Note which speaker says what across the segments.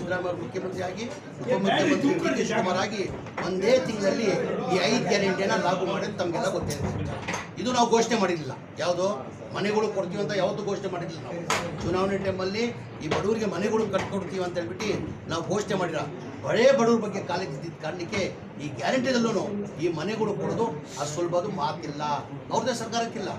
Speaker 1: ಸಿದ್ದರಾಮಯ್ಯ ಮುಖ್ಯಮಂತ್ರಿ ಆಗಿ ಉಪಮುಖ್ಯಮಂತ್ರಿ ಡಿ ಕೆ ಶಿವಕುಮಾರ್ ಆಗಿ ಒಂದೇ ತಿಂಗಳಲ್ಲಿ ಈ 5 ಗ್ಯಾರಂಟಿಯನ್ನು ಲಾಗು ಮಾಡಿದ್ದು ತಮಗೆಲ್ಲ ಗೊತ್ತಿದೆ. ಇದು ನಾವು ಘೋಷಣೆ ಮಾಡಿರಲಿಲ್ಲ. ಯಾವುದು ಮನೆಗಳು ಕೊಡ್ತೀವಿ ಅಂತ ಯಾವತ್ತೂ ಘೋಷಣೆ ಮಾಡಿರಲಿಲ್ಲ. ನಾವು ಚುನಾವಣೆ ಟೈಮಲ್ಲಿ ಈ ಬಡವರಿಗೆ ಮನೆಗಳು ಕಟ್ಕೊಡ್ತೀವಿ ಅಂತ ಹೇಳ್ಬಿಟ್ಟು ನಾವು ಘೋಷಣೆ ಮಾಡಿಲ್ಲ. ಬಡೇ ಬಡವ್ರ ಬಗ್ಗೆ ಕಾಳಜಿದ್ದ ಕಾರಣಕ್ಕೆ ಈ ಗ್ಯಾರಂಟಿದಲ್ಲೂ ಈ ಮನೆಗಳು ಕೊಡೋದು ಅಷ್ಟು ಸುಲಭದು ಮಾತಿಲ್ಲ. ಅವ್ರದ್ದೇ ಸರ್ಕಾರಕ್ಕಿಲ್ಲ.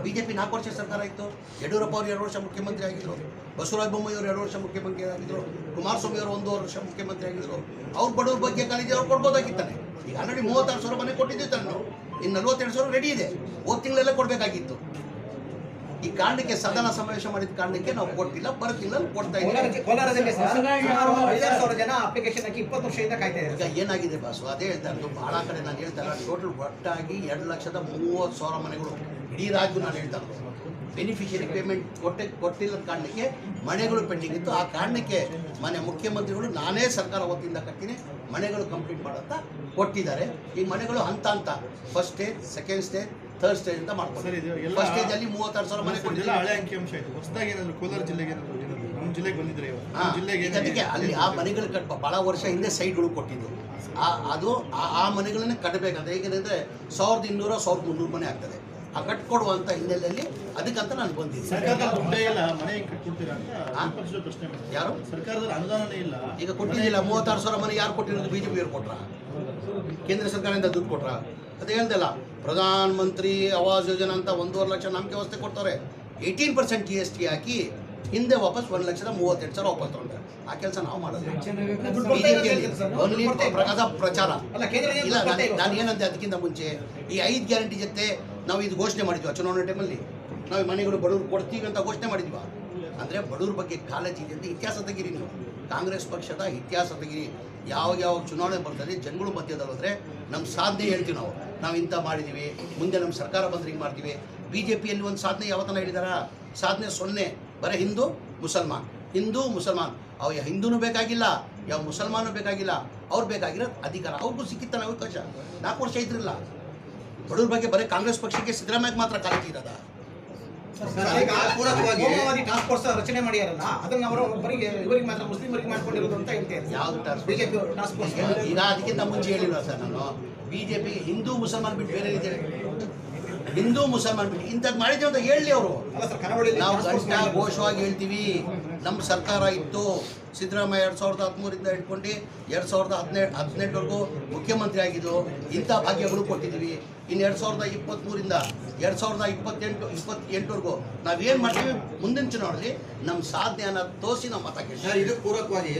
Speaker 1: BJP 4 ವರ್ಷ ಸರ್ಕಾರ ಇತ್ತು. ಯಡಿಯೂರಪ್ಪ ಅವರು 2 ವರ್ಷ ಮುಖ್ಯಮಂತ್ರಿ ಆಗಿದ್ದರು. ಬಸವರಾಜ ಬೊಮ್ಮಾಯಿ ಅವರು 2 ವರ್ಷ ಮುಖ್ಯಮಂತ್ರಿ ಆಗಿದ್ದರು. ಕುಮಾರಸ್ವಾಮಿ ಅವರು 1 ವರ್ಷ ಮುಖ್ಯಮಂತ್ರಿ ಆಗಿದ್ದರು. ಅವ್ರ ಬಡವ್ರ ಬಗ್ಗೆ ಕಾಳಜಿ ಅವ್ರು ಕೊಡ್ಬೋದಾಗಿತ್ತಾನೆ. ಈಗ ಆಲ್ರೆಡಿ 36,000 ಮನೆ ಕೊಟ್ಟಿದ್ದೀವಿ ತಾನೆ ನಾವು. ಇನ್ನು 42,000 ರೆಡಿ ಇದೆ. ಹೋದ ತಿಂಗಳೆಲ್ಲ ಕೊಡಬೇಕಾಗಿತ್ತು. ಈ ಕಾರಣಕ್ಕೆ ಸದನ ಸಮಾವೇಶ ಮಾಡಿದ ಕಾರಣಕ್ಕೆ ನಾವು ಕೊಟ್ಟಿಲ್ಲ, ಬರುತ್ತಿಲ್ಲ, ಕೊಡ್ತಾ ಇದ್ದೀವಿ.
Speaker 2: ಕೋಲಾರದಲ್ಲಿ 5,000 ಜನ ಅಪ್ಲಿಕೇಶನ್ ಹಾಕಿ 20 ವರ್ಷದಿಂದ ಕಾಯ್ತಾ ಇದ್ದಾರೆ.
Speaker 1: ಈಗ ಏನಾಗಿದೆ ಬಾಸು, ಅದೇ ಹೇಳ್ತಾ ಇರೋದು. ಬಹಳ ಕಡೆ ನಾನು ಹೇಳ್ತಾ ಇಲ್ಲ, ಟೋಟಲ್ ಒಟ್ಟಾಗಿ 2,30,000 ಮನೆಗಳು ಇಡೀ ರಾಜ್ಯ ನಾನು ಹೇಳ್ತಾ ಇರೋದು. ಬೆನಿಫಿಷಿಯರಿ ಪೇಮೆಂಟ್ ಕೊಟ್ಟಿಲ್ಲದ ಕಾರಣಕ್ಕೆ ಮನೆಗಳು ಪೆಂಡಿಂಗ್ ಇತ್ತು. ಆ ಕಾರಣಕ್ಕೆ ಮನೆ ಮುಖ್ಯಮಂತ್ರಿಗಳು ನಾನೇ ಸರ್ಕಾರ ವತಿಯಿಂದ ಕಟ್ತೀನಿ, ಮನೆಗಳು ಕಂಪ್ಲೀಟ್ ಮಾಡಂತ ಕೊಟ್ಟಿದ್ದಾರೆ. ಈ ಮನೆಗಳು ಹಂತ ಹಂತ first stage, second stage, third stage ಅಂತ ಮಾಡ್ತಾರೆ. ಫಸ್ಟ್ ಸ್ಟೇಜ್ ಅಲ್ಲಿ 36,000 ಮನೆ ಕೊಟ್ಟಿದ್ದಾರೆ.
Speaker 3: ಹಳೆ ಅಂಕಿಅಂಶ ಆಯ್ತು. ಹೊಸದಾಗಿ ಏನಾದ್ರು ಕೋಲಾರ ಜಿಲ್ಲೆಗೆ ನಮ್ಮ ಜಿಲ್ಲೆಗೆ ಬಂದಿದ್ರೆ
Speaker 1: ಅದಕ್ಕೆ ಅಲ್ಲಿ ಆ ಮನೆಗಳು ಬಹಳ ವರ್ಷ ಹಿಂದೆ ಸೈಟ್ಗಳು ಕೊಟ್ಟಿದ್ದು. ಅದು ಆ ಮನೆಗಳನ್ನೇ ಕಟ್ಟಬೇಕಂತ. ಹೇಗೆಂದರೆ 1,200 1,300 ಮನೆ ಆಗ್ತದೆ. ಆ ಕಟ್ಕೊಡುವಂಥ ಹಿನ್ನೆಲೆಯಲ್ಲಿ ಅದಕ್ಕಂತ ನಾನು ಬಂದಿದ್ದೀನಿ. ಯಾರು
Speaker 3: ಸರ್ಕಾರದಲ್ಲಿ ಅನುದಾನನೇ ಇಲ್ಲ.
Speaker 1: ಈಗ ಕೊಟ್ಟಿದ್ದಿಲ್ಲ. 36,000 ಮನೆ ಯಾರು ಕೊಟ್ಟಿರೋದು? BJP ಅವರು ಕೊಟ್ರ? ಕೇಂದ್ರ ಸರ್ಕಾರದಿಂದ ದುಡ್ಡು ಕೊಟ್ರ? ಅದು ಹೇಳ್ದಲ್ಲ, ಪ್ರಧಾನ ಮಂತ್ರಿ ಆವಾಸ್ ಯೋಜನಾ ಅಂತ 1.5 ಲಕ್ಷ ನಂಬಿಕೆ ವ್ಯವಸ್ಥೆ ಕೊಡ್ತಾರೆ. 18% GST ಹಾಕಿ ಹಿಂದೆ ವಾಪಸ್ 1,32,000 ವಾಪಸ್ ತಗೊಂಡ್ರೆ. ಆ ಕೆಲಸ ನಾವು ಮಾಡೋದು. ಪ್ರಚಾರ ಇಲ್ಲ. ನಾನು ಏನಂತೆ ಅದಕ್ಕಿಂತ ಮುಂಚೆ ಈ 5 ಗ್ಯಾರಂಟಿ ಜೊತೆ ನಾವು ಇದು ಘೋಷಣೆ ಮಾಡಿದ್ವಿ. ಚುನಾವಣೆ ಟೈಮಲ್ಲಿ ನಾವು ಮನೆಗಳು ಬಡವ್ರು ಕೊಡ್ತೀವಿ ಅಂತ ಘೋಷಣೆ ಮಾಡಿದ್ವಿ. ಅಂದರೆ ಬಡವ್ರ ಬಗ್ಗೆ ಕಾಳಜಿ ಇದೆ ಅಂತ ಇತಿಹಾಸ ತೆಗೀರಿ ನೀವು. ಕಾಂಗ್ರೆಸ್ ಪಕ್ಷದ ಇತಿಹಾಸ ತೆಗೀರಿ. ಯಾವಾಗ ಚುನಾವಣೆ ಬರ್ತದೆ ಜನಗಳು ಮಧ್ಯದಲ್ಲಿ ಹೋದರೆ ನಮ್ಮ ಸಾಧನೆ ಹೇಳ್ತೀವಿ. ನಾವು ಇಂಥ ಮಾಡಿದ್ದೀವಿ, ಮುಂದೆ ನಮ್ಮ ಸರ್ಕಾರ ಬಂದ್ರೆ ಹಿಂಗೆ ಮಾಡ್ತೀವಿ. BJPಯಲ್ಲಿ ಒಂದು ಸಾಧನೆ ಯಾವತ್ತನ ಹೇಳಿದಾರ? ಸಾಧನೆ 0. ಬರೀ ಹಿಂದೂ ಮುಸಲ್ಮಾನ್. ಅವ ಹಿಂದೂನೂ ಬೇಕಾಗಿಲ್ಲ, ಯಾವ ಮುಸಲ್ಮಾನೂ ಬೇಕಾಗಿಲ್ಲ. ಅವ್ರು ಬೇಕಾಗಿರೋದು ಅಧಿಕಾರ. ಅವ್ರಿಗೂ ಸಿಕ್ಕಿತ್ತಾನೆ ಅವಕಾಶ. 4 ವರ್ಷ ಇದ್ರಿಲ್ಲ. ಬಡವ್ರ ಬಗ್ಗೆ ಬರೀ ಕಾಂಗ್ರೆಸ್ ಪಕ್ಷಕ್ಕೆ ಸಿದ್ದರಾಮಯ್ಯಗೆ ಮಾತ್ರ ಕಾಳಜಿ ಇರೋದ?
Speaker 2: ಟಾಸ್ಕ್ ಫೋರ್ಸ್ ರಚನೆ ಮಾಡಿಯಾರಲ್ಲ, ಅದನ್ನ ಅವರು ಇವರಿಗೆ ಮಾತ್ರ ಮುಸ್ಲಿಮರಿಗೆ ಮಾಡ್ಕೊಂಡಿರೋದು ಅಂತ ಹೇಳ್ತಾರೆ.
Speaker 1: ಯಾವ್ದು ಟಾಸ್ಕ್ ಫೋರ್ಸ್? ಈಗ ಅದಕ್ಕಿಂತ ಮುಂಚೆ ಹೇಳಿಲ್ಲ ಸರ್ ನಾನು. BJP ಹಿಂದೂ ಮುಸಲ್ಮಾನ್ ಬಿಟ್ಟು ಬೇರೆ ಇದೆ. ಹಿಂದೂ ಮುಸಲ್ಮಾನ್ ಬಿಟ್ಟು ಇಂಥದ್ದು ಮಾಡಿದ್ದೀವಿ ಅಂತ ಹೇಳಿ ಅವರು. ನಾವು ಗಂಟಾ ಘೋಷವಾಗಿ ಹೇಳ್ತೀವಿ. ನಮ್ಮ ಸರ್ಕಾರ ಇತ್ತು. ಸಿದ್ದರಾಮಯ್ಯ 2013 ಇಟ್ಕೊಂಡು 2018ವರೆಗೂ ಮುಖ್ಯಮಂತ್ರಿ ಆಗಿದ್ದು. ಇಂಥ ಭಾಗ್ಯಗಳು ಕೊಟ್ಟಿದ್ದೀವಿ. ಇನ್ನು 2023 2028ವರೆಗೂ ನಾವೇನು ಮಾಡ್ತೀವಿ ಮುಂದಿನ ಚುನಾವಣೆಯಲ್ಲಿ ನಮ್ಮ ಸಾಧನೆಯನ್ನು ತೋರಿಸಿ ನಾವು ಮತ ಕೇಳ್ತೀವಿ.
Speaker 2: ಇದು ಪೂರಕವಾಗಿ